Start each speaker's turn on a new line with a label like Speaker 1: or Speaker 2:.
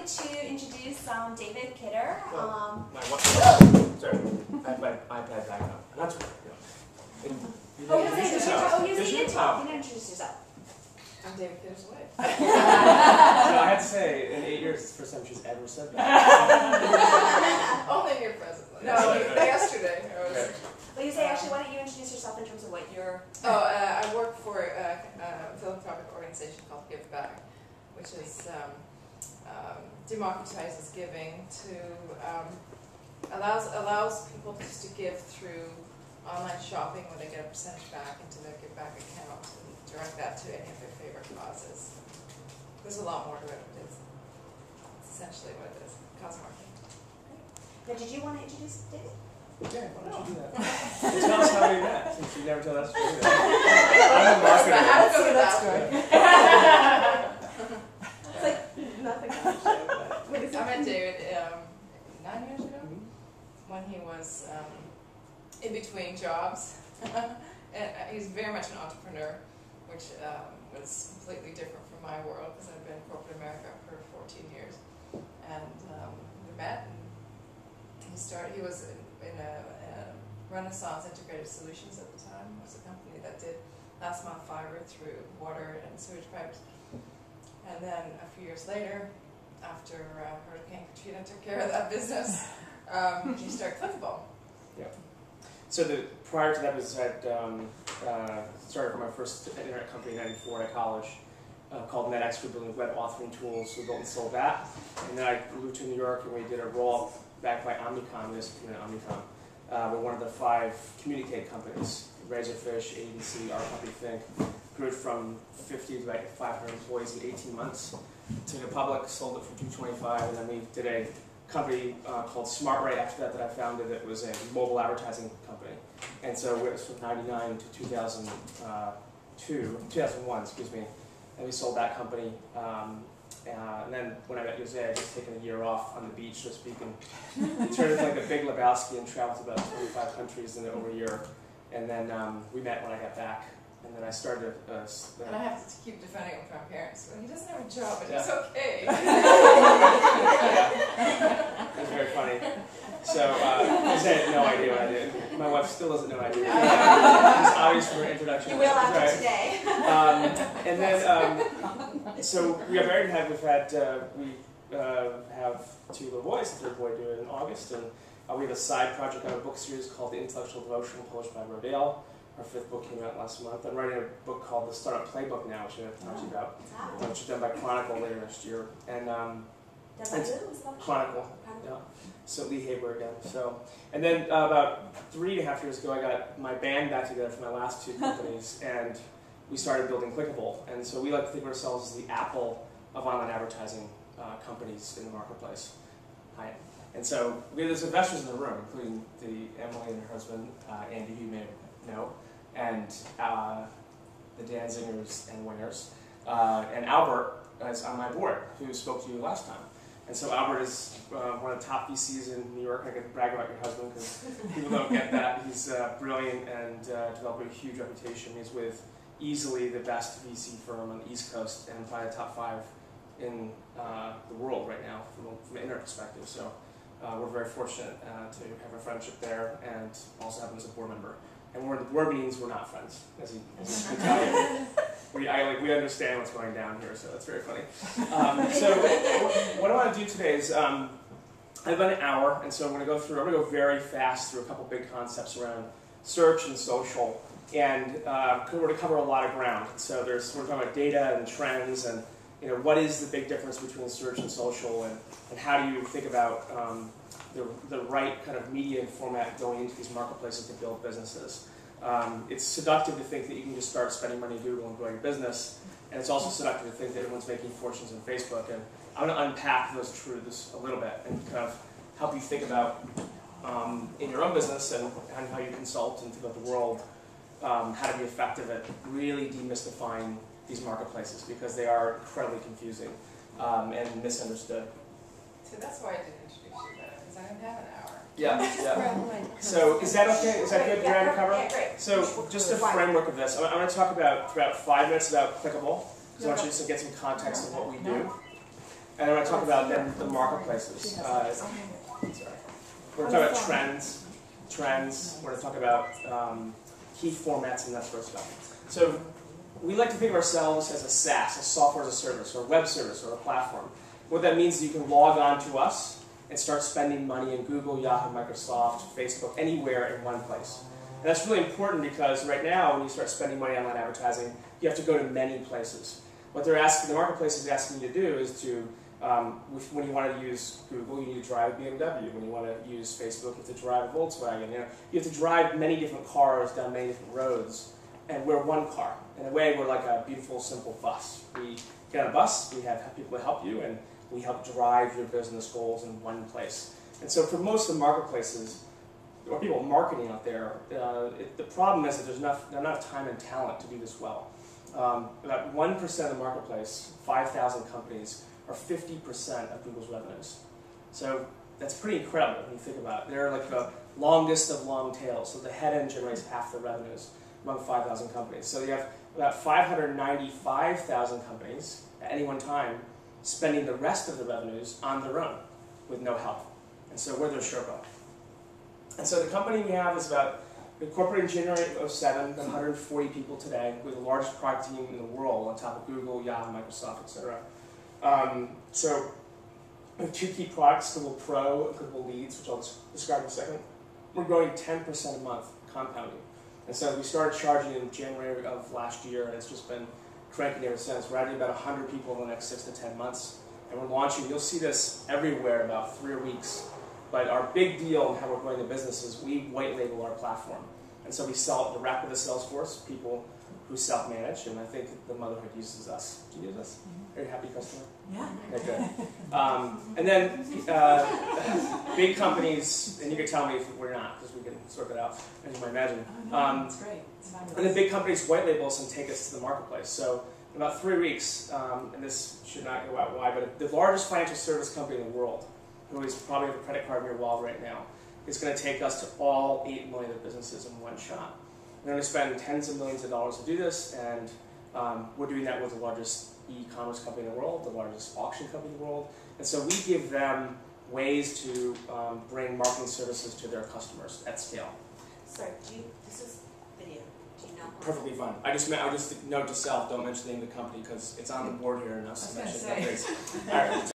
Speaker 1: wanted to introduce David Kidder.
Speaker 2: My what? Sorry, I have my iPad back up. That's right.
Speaker 1: Yes, you did talk. You didn't introduce yourself.
Speaker 3: I'm David Kidder's wife.
Speaker 2: So I had to say, in 8 years, it's the first time she's ever said that.
Speaker 3: Only in your presence. No,
Speaker 2: Right.
Speaker 3: yesterday.
Speaker 1: Well, you say, actually, why don't you introduce yourself in terms of what you're...
Speaker 3: I work for a philanthropic organization called Give Back, which is democratizes giving to allows people just to give through online shopping when they get a percentage back into their Give Back account and direct that to any of their favorite causes. There's a lot more to it. It's essentially what it is, cause marketing.
Speaker 1: Now, did you want to introduce David?
Speaker 2: Yeah, why don't you do that? Tell us how we met, since you never tell us story. I'm a marketer.
Speaker 3: I'll go with that story.
Speaker 1: It's like nothing on the show, but...
Speaker 3: I met David 9 years ago when he was in between jobs. And he's very much an entrepreneur, which was completely different from my world because I've been in corporate America for 14 years. And we met. And he was in a Renaissance Integrated Solutions at the time. It was a company that did last mile fiber through water and sewage pipes. And then a few years later, after Hurricane Katrina took care of that business, he started Clickable.
Speaker 2: Yeah. So prior to that business, I had started my first internet company in '94 at college called NetX for building web authoring tools. We built and sold that. And then I moved to New York and we did a roll-up backed by Omnicom, Omnicom. We're one of the 5 communicate companies, Razorfish, ABC, our company Think, grew it from 50 to about 500 employees in 18 months. Took it public, sold it for $225, and then we did a company called SmartRay after that I founded. It was a mobile advertising company. And so it was from 99 to 2001, excuse me, and we sold that company. And then when I met Jose, I had just taken a year off on the beach, so to speak, and turned into like the Big Lebowski and traveled to about 25 countries in over a year. And then we met when I got back. And then I started
Speaker 3: and I have to keep defending him from my parents. Well, he doesn't have a job, but it's okay.
Speaker 2: That's very funny. So Jose had no idea what I did. My wife still doesn't know what I do. It's obvious for an introduction.
Speaker 1: You will after
Speaker 2: right.
Speaker 1: today.
Speaker 2: And then, so we got married and we have 2 little boys. The 3rd boy due in August. And we have a side project on a book series called The Intellectual Devotion, published by Rodale. Our 5th book came out last month. I'm writing a book called The Startup Playbook now, which I'm going to talk to you about, which is done by Chronicle later next year. And Chronicle. Yeah. So Lee Haber again. So, and then about 3.5 years ago, I got my band back together for my last 2 companies, and we started building Clickable. And so we like to think of ourselves as the Apple of online advertising companies in the marketplace. Hi. And so we have these investors in the room, including Emily and her husband, Andy, who you may know, and the Danzingers and Wingers, and Albert is on my board, who spoke to you last time. And so Albert is one of the top VCs in New York. I can brag about your husband because people don't get that. He's brilliant and developed a huge reputation. He's with easily the best VC firm on the East Coast and probably the top 5 in the world right now from an internet perspective. So we're very fortunate to have a friendship there and also have him as a board member. And the board meetings, we're not friends, as he can tell you. We understand what's going down here, so that's very funny. So what I want to do today is, I have about an hour, and so I'm going to go very fast through a couple big concepts around search and social, and we're going to cover a lot of ground. So we're talking about data and trends, and what is the big difference between search and social, and how do you think about the right kind of media format going into these marketplaces to build businesses. It's seductive to think that you can just start spending money in Google and grow your business, and it's also seductive to think that everyone's making fortunes on Facebook. And I'm going to unpack those truths a little bit and kind of help you think about in your own business and how you consult and think about the world, how to be effective at really demystifying these marketplaces because they are incredibly confusing and misunderstood.
Speaker 3: So that's why I didn't introduce you better, because I don't have an hour.
Speaker 2: Yeah. So is that okay? Is that good? Ground to cover?
Speaker 1: Yeah, great.
Speaker 2: So just a framework of this. I'm going to talk about 5 minutes about Clickable, because I want you to get some context of what we do. And then we're going to talk about then the marketplaces. Sorry. We're going to talk about trends. We're going to talk about key formats and that sort of stuff. So we like to think of ourselves as a SaaS, a software as a service, or a web service, or a platform. What that means is you can log on to us and start spending money in Google, Yahoo, Microsoft, Facebook, anywhere in one place. And that's really important because right now, when you start spending money on online advertising, you have to go to many places. What they're asking, the marketplace is asking you to do is to, when you want to use Google, you need to drive a BMW. When you want to use Facebook, you have to drive a Volkswagen. You have to drive many different cars down many different roads, and we're one car. In a way, we're like a beautiful, simple bus. We get on a bus, we have people to help you, and we help drive your business goals in one place. And so for most of the marketplaces, or people marketing out there, the problem is that there's not enough time and talent to do this well. About 1% of the marketplace, 5,000 companies, are 50% of Google's revenues. So that's pretty incredible when you think about it. They're like the longest of long tails, so the head end generates half the revenues among 5,000 companies. So you have about 595,000 companies at any one time spending the rest of the revenues on their own with no help. And so we're their Sherpa. And so the company we have is we incorporated in January of 2007, 140 people today. We're the largest product team in the world on top of Google, Yahoo, Microsoft, etc. So we have two key products, Google Pro and Google Leads, which I'll describe in a second. We're growing 10% a month, compounding. And so we started charging in January of last year, and it's just been cranking ever since. We're adding about 100 people in the next 6 to 10 months. And we're launching, you'll see this everywhere in about 3 weeks. But our big deal in how we're growing the business is we white label our platform. And so we sell it direct with the sales force, people who self-manage, and I think the Motherhood uses us. Do you use us? Are you a happy customer?
Speaker 4: Yeah.
Speaker 2: Okay, good. And then big companies, and you can tell me if we're not, because we can sort that out, as you might imagine.
Speaker 4: Oh, no, that's great. It's fabulous.
Speaker 2: And then big companies white label us and take us to the marketplace. So in about 3 weeks, and this should not go out wide, but the largest financial service company in the world, who is probably with a credit card in your wallet right now, is going to take us to all 8 million of businesses in one shot. They're going to spend tens of millions of dollars to do this, and we're doing that with the largest e-commerce company in the world, the largest auction company in the world. And so we give them ways to bring marketing services to their customers at scale.
Speaker 5: Sorry, this is video. Do you know?
Speaker 2: Perfectly fine. I just note to self, don't mention the name of the company because it's on the board here and I was
Speaker 4: I was gonna
Speaker 2: mentioning
Speaker 4: say.
Speaker 2: All right.